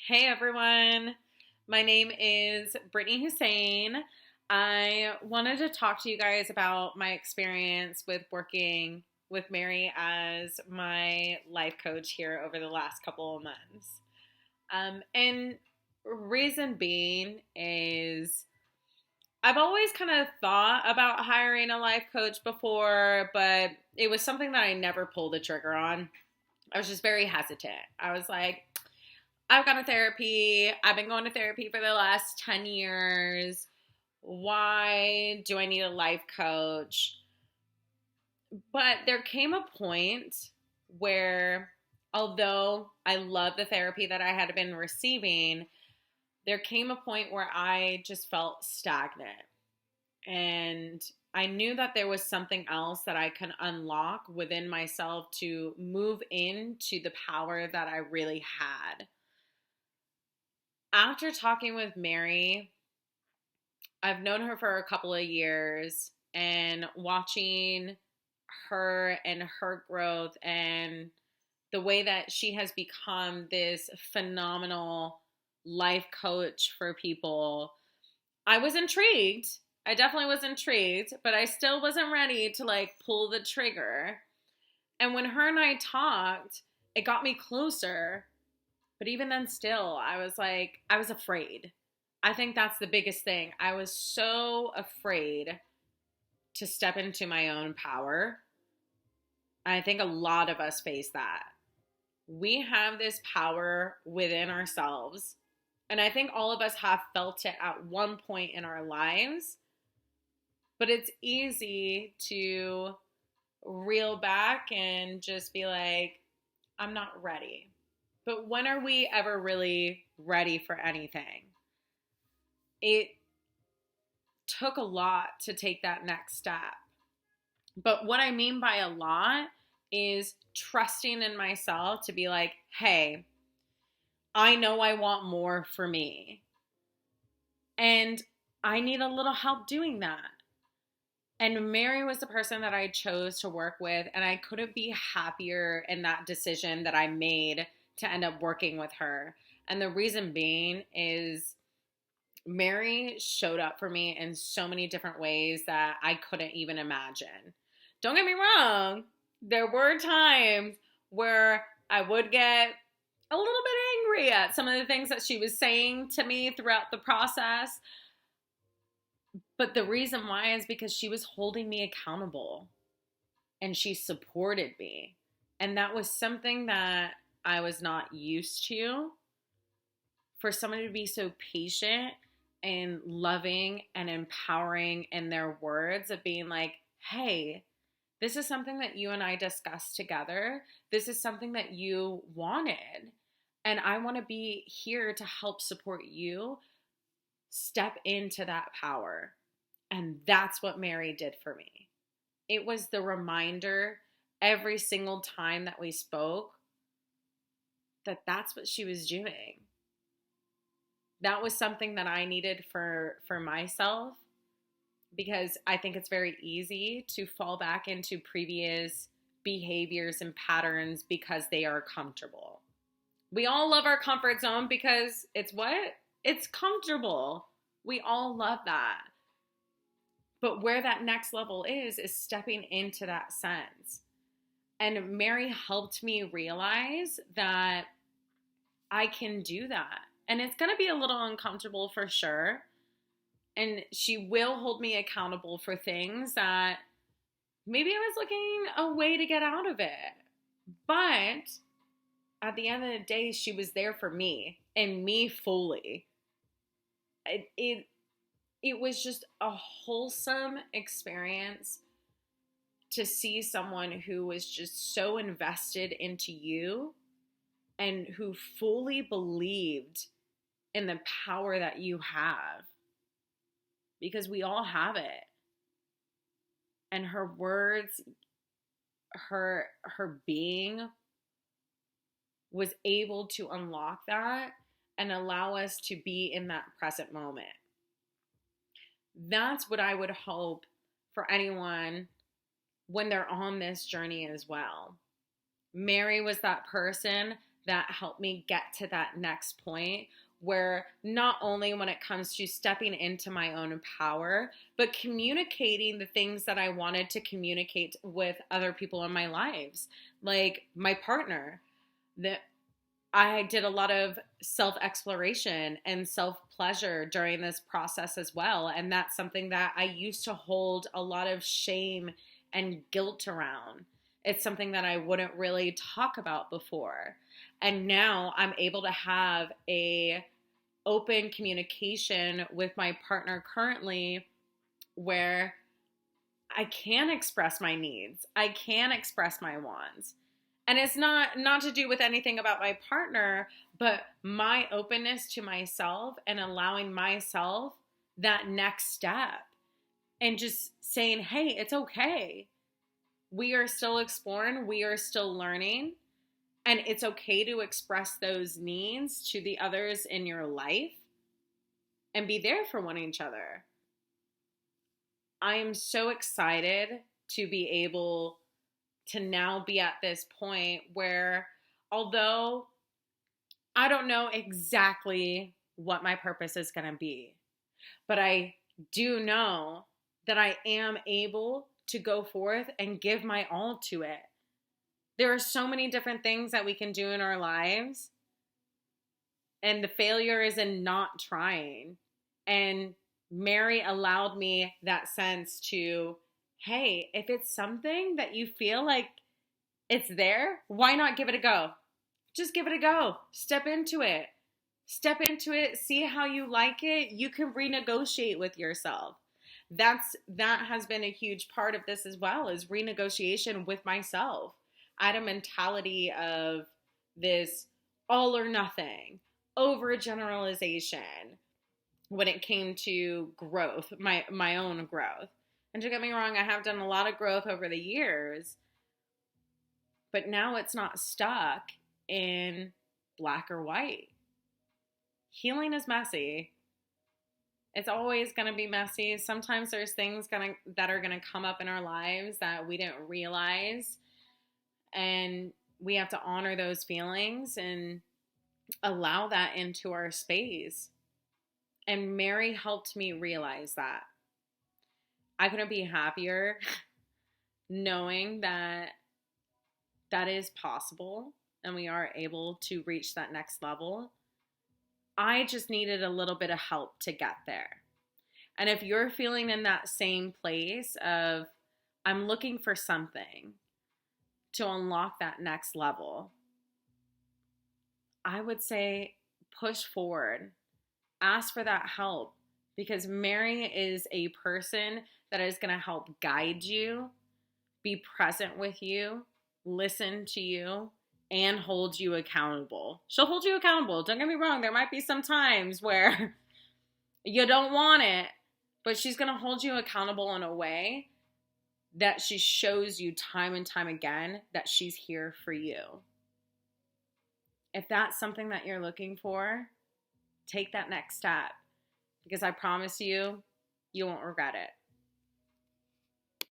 Hey everyone, my name is Brittany Hussein. I wanted to talk to you guys about my experience with working with Mary as my life coach here over the last couple of months. And reason being is I've always kind of thought about hiring a life coach before, but it was something that I never pulled the trigger on. I was just very hesitant. I was like, I've gone to therapy. I've been going to therapy for the last 10 years. Why do I need a life coach? But there came a point where, although I love the therapy that I had been receiving, there came a point where I just felt stagnant. And I knew that there was something else that I could unlock within myself to move into the power that I really had. After talking with Mary, I've known her for a couple of years and watching her and her growth and the way that she has become this phenomenal life coach for people, I was intrigued. I definitely was intrigued, but I still wasn't ready to pull the trigger. And when her and I talked, it got me closer. But even then, still, I was afraid. I think that's the biggest thing. I was so afraid to step into my own power. I think a lot of us face that. We have this power within ourselves. And I think all of us have felt it at one point in our lives. But it's easy to reel back and just be like, I'm not ready. But when are we ever really ready for anything? It took a lot to take that next step. But what I mean by a lot is trusting in myself to be like, hey, I know I want more for me. And I need a little help doing that. And Mary was the person that I chose to work with, and I couldn't be happier in that decision that I made to end up working with her. And the reason being is Mary showed up for me in so many different ways that I couldn't even imagine. Don't get me wrong, there were times where I would get a little bit angry at some of the things that she was saying to me throughout the process. But the reason why is because she was holding me accountable and she supported me. And that was something that I was not used to. For someone to be so patient and loving and empowering in their words of being like, hey, this is something that you and I discussed together. This is something that you wanted. And I want to be here to help support you step into that power. And that's what Mary did for me. It was the reminder every single time that we spoke that that's what she was doing. That was something that I needed for myself, because I think it's very easy to fall back into previous behaviors and patterns because they are comfortable. We all love our comfort zone because it's what? It's comfortable. We all love that. But where that next level is stepping into that sense. And Mary helped me realize that I can do that. And it's going to be a little uncomfortable for sure. And she will hold me accountable for things that maybe I was looking a way to get out of it. But at the end of the day, she was there for me and me fully. It was just a wholesome experience to see someone who was just so invested into you and who fully believed in the power that you have. Because we all have it. And her words, her being was able to unlock that and allow us to be in that present moment. That's what I would hope for anyone when they're on this journey as well. Mary was that person that helped me get to that next point where not only when it comes to stepping into my own power, but communicating the things that I wanted to communicate with other people in my lives, like my partner. That I did a lot of self exploration and self pleasure during this process as well. And that's something that I used to hold a lot of shame and guilt around. It's something that I wouldn't really talk about before. And now I'm able to have a open communication with my partner currently where I can express my needs. I can express my wants. And it's not to do with anything about my partner, but my openness to myself and allowing myself that next step and just saying, hey, it's okay. We are still exploring, we are still learning, and it's okay to express those needs to the others in your life and be there for one each other. I am so excited to be able to now be at this point where, although I don't know exactly what my purpose is going to be, but I do know that I am able to go forth and give my all to it. There are so many different things that we can do in our lives, and the failure is in not trying. And Mary allowed me that sense to, hey, if it's something that you feel like it's there, why not give it a go? Just give it a go. Step into it. Step into it. See how you like it. You can renegotiate with yourself. That has been a huge part of this as well, is renegotiation with myself. I had a mentality of this all or nothing, overgeneralization when it came to growth, my own growth. And don't get me wrong, I have done a lot of growth over the years, but now it's not stuck in black or white. Healing is messy. It's always going to be messy. Sometimes there's things that are going to come up in our lives that we didn't realize, and we have to honor those feelings and allow that into our space. And Mary helped me realize that. I couldn't be happier knowing that that is possible and we are able to reach that next level. I just needed a little bit of help to get there. And if you're feeling in that same place of, I'm looking for something to unlock that next level, I would say push forward. Ask for that help, because Mary is a person that is going to help guide you, be present with you, listen to you, and hold you accountable. She'll hold you accountable. Don't get me wrong. There might be some times where you don't want it, but she's going to hold you accountable in a way that she shows you time and time again that she's here for you. If that's something that you're looking for, take that next step, because I promise you, you won't regret it.